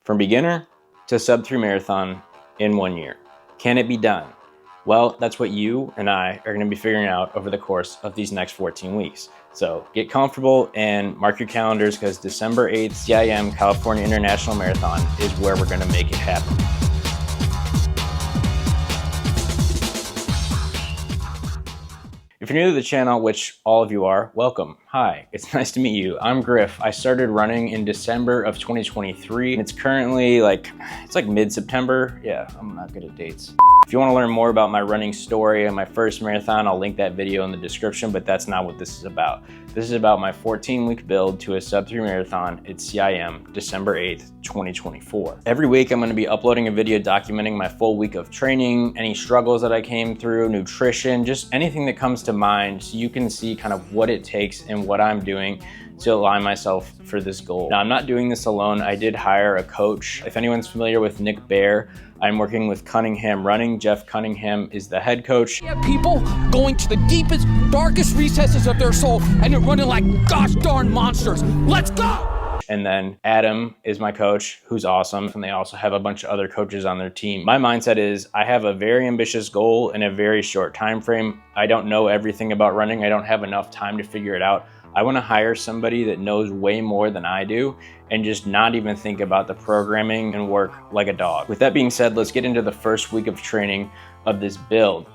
From beginner to sub-3 marathon in 1 year. Can it be done? Well, that's what you and I are going to be figuring out over the course of these next 14 weeks. So get comfortable and mark your calendars, because December 8th, CIM California International Marathon is where we're going to make it happen. If you're new to the channel, which all of you are, welcome. Hi, it's nice to meet you. I'm Griff. I started running in December of 2023, and it's currently it's like mid-September. Yeah, I'm not good at dates. If you want to learn more about my running story and my first marathon, I'll link that video in the description, but that's not what this is about. This is about my 14-week build to a sub-3 marathon at CIM, December 8th, 2024. Every week, I'm going to be uploading a video documenting my full week of training, any struggles that I came through, nutrition, just anything that comes to mind, so you can see kind of what it takes and what I'm doing to align myself for this goal. Now, I'm not doing this alone. I did hire a coach. If anyone's familiar with Nick Bear, I'm working with Cunningham Running. Jeff Cunningham is the head coach. Yeah, people going to the deepest, darkest recesses of their soul, and they're running like gosh darn monsters. Let's go! And then Adam is my coach, who's awesome. And they also have a bunch of other coaches on their team. My mindset is I have a very ambitious goal in a very short time frame. I don't know everything about running. I don't have enough time to figure it out. I want to hire somebody that knows way more than I do and just not even think about the programming and work like a dog. With that being said, let's get into the first week of training of this build.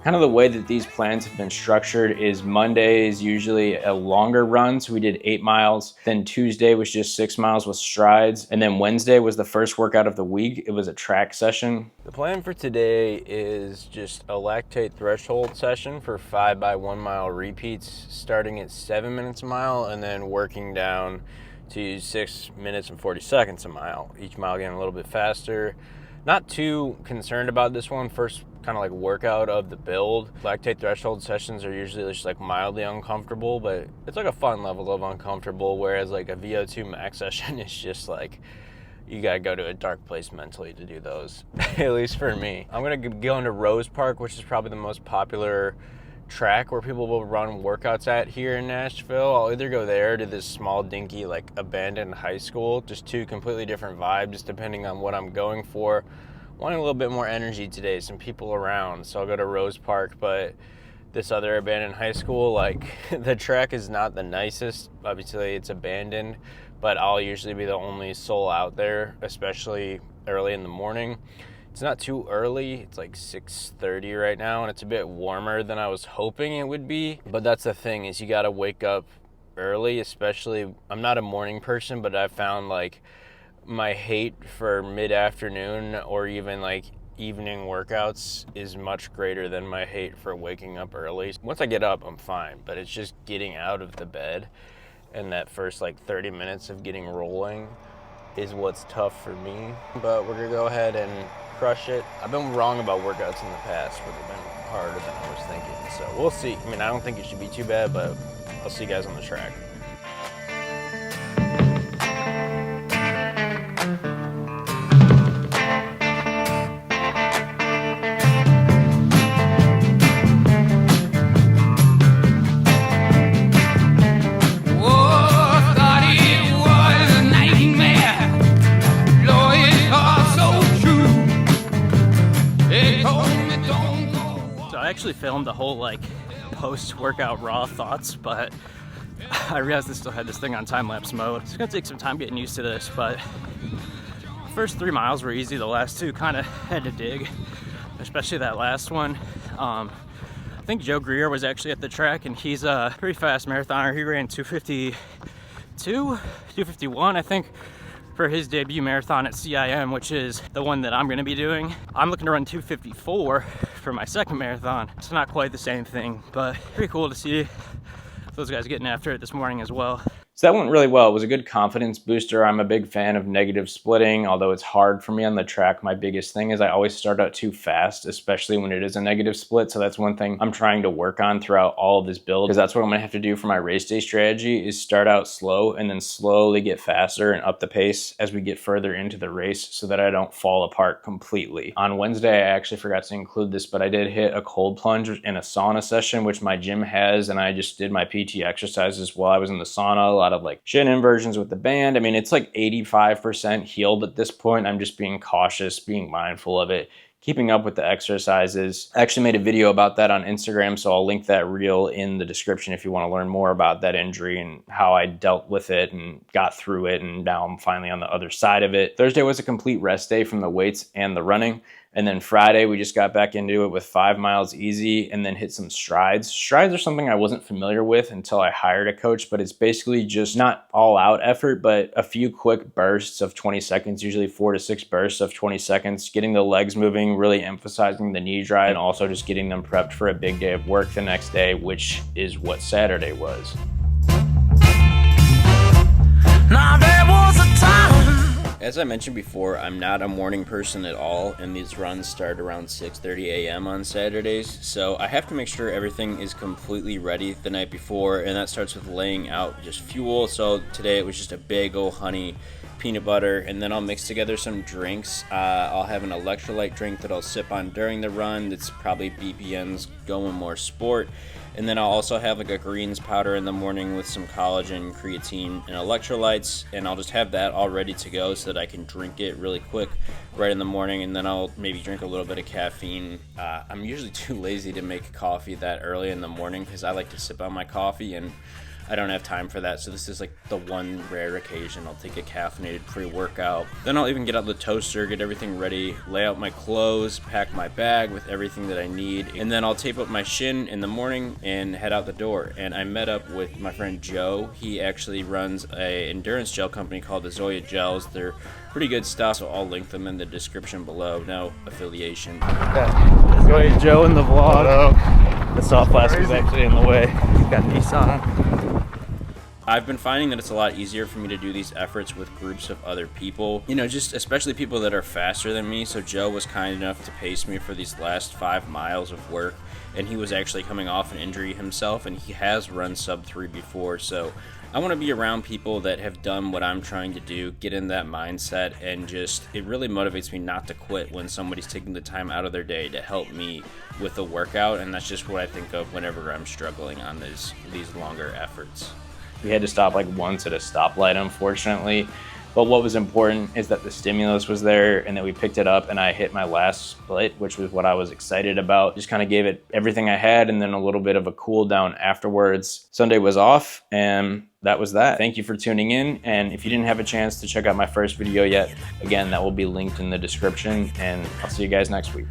Kind of the way that these plans have been structured is Monday is usually a longer run. So we did 8 miles. Then Tuesday was just 6 miles with strides. And then Wednesday was the first workout of the week. It was a track session. The plan for today is just a lactate threshold session for 5 by 1 mile repeats, starting at 7 minutes a mile and then working down to 6 minutes and 40 seconds a mile. Each mile getting a little bit faster. Not too concerned about this one. First kind of like workout of the build. Lactate threshold sessions are usually just like mildly uncomfortable, but it's like a fun level of uncomfortable, whereas like a VO2 max session is just like, you gotta go to a dark place mentally to do those, at least for me. I'm gonna go into Rose Park, which is probably the most popular track where people will run workouts at here in Nashville. I'll either go there to this small dinky like abandoned high school, just two completely different vibes depending on what I'm going for. Wanting a little bit more energy today, some people around, so I'll go to Rose Park. But this other abandoned high school, like the track is not the nicest. Obviously it's abandoned, but I'll usually be the only soul out there, especially early in the morning. It's not too early, it's like 6:30 right now, and it's a bit warmer than I was hoping it would be. But that's the thing, is you gotta wake up early, especially, I'm not a morning person, but I've found like my hate for mid-afternoon or even like evening workouts is much greater than my hate for waking up early. Once I get up, I'm fine, but it's just getting out of the bed and that first like 30 minutes of getting rolling is what's tough for me. But we're gonna go ahead and crush it. I've been wrong about workouts in the past, but they've been harder than I was thinking. So we'll see. I mean, I don't think it should be too bad, but I'll see you guys on the track. I actually filmed the whole like post-workout raw thoughts, but I realized I still had this thing on time-lapse mode. It's gonna take some time getting used to this, but the first 3 miles were easy. The last two kind of had to dig, especially that last one. I think Joe Greer was actually at the track, and he's a pretty fast marathoner. He ran 251, I think, for his debut marathon at CIM, which is the one that I'm gonna be doing. I'm looking to run 254 for my second marathon. It's not quite the same thing, but pretty cool to see those guys getting after it this morning as well. So that went really well. It was a good confidence booster. I'm a big fan of negative splitting, although it's hard for me on the track. My biggest thing is I always start out too fast, especially when it is a negative split. So that's one thing I'm trying to work on throughout all of this build, because that's what I'm gonna have to do for my race day strategy, is start out slow and then slowly get faster and up the pace as we get further into the race so that I don't fall apart completely. On Wednesday, I actually forgot to include this, but I did hit a cold plunge in a sauna session, which my gym has, and I just did my PT exercises while I was in the sauna. A lot of like shin inversions with the band. I mean, it's like 85% healed at this point. I'm just being cautious, being mindful of it, keeping up with the exercises. I actually made a video about that on Instagram, so I'll link that reel in the description if you want to learn more about that injury and how I dealt with it and got through it, and now I'm finally on the other side of it. Thursday was a complete rest day from the weights and the running. And then Friday, we just got back into it with 5 miles easy and then hit some strides. Strides are something I wasn't familiar with until I hired a coach, but it's basically just not all out effort, but a few quick bursts of 20 seconds, usually 4 to 6 bursts of 20 seconds, getting the legs moving, really emphasizing the knee drive, and also just getting them prepped for a big day of work the next day, which is what Saturday was. Now there was a time. As I mentioned before, I'm not a morning person at all, and these runs start around 6:30 a.m. on Saturdays, so I have to make sure everything is completely ready the night before, and that starts with laying out just fuel. So today it was just a big old honey peanut butter, and then I'll mix together some drinks. I'll have an electrolyte drink that I'll sip on during the run. That's probably BPN's going more sport. And then I'll also have like a greens powder in the morning with some collagen, creatine, and electrolytes, and I'll just have that all ready to go so that I can drink it really quick right in the morning, and then I'll maybe drink a little bit of caffeine. I'm usually too lazy to make coffee that early in the morning because I like to sip on my coffee, and I don't have time for that, so this is like the one rare occasion I'll take a caffeinated pre-workout. Then I'll even get out the toaster, get everything ready, lay out my clothes, pack my bag with everything that I need, and then I'll tape up my shin in the morning and head out the door. And I met up with my friend Joe. He actually runs a endurance gel company called Azoia Gels. They're pretty good stuff, so I'll link them in the description below. No affiliation. Azoia Joe in the vlog. The soft flask is actually in the way. Got Nissan. I've been finding that it's a lot easier for me to do these efforts with groups of other people, you know, just especially people that are faster than me. So Joe was kind enough to pace me for these last 5 miles of work, and he was actually coming off an injury himself, and he has run sub-3 before. So I want to be around people that have done what I'm trying to do, get in that mindset, and just, it really motivates me not to quit when somebody's taking the time out of their day to help me with a workout. And that's just what I think of whenever I'm struggling on these longer efforts. We had to stop like once at a stoplight, unfortunately. But what was important is that the stimulus was there and that we picked it up and I hit my last split, which was what I was excited about. Just kind of gave it everything I had and then a little bit of a cool down afterwards. Sunday was off and that was that. Thank you for tuning in. And if you didn't have a chance to check out my first video yet, again, that will be linked in the description, and I'll see you guys next week.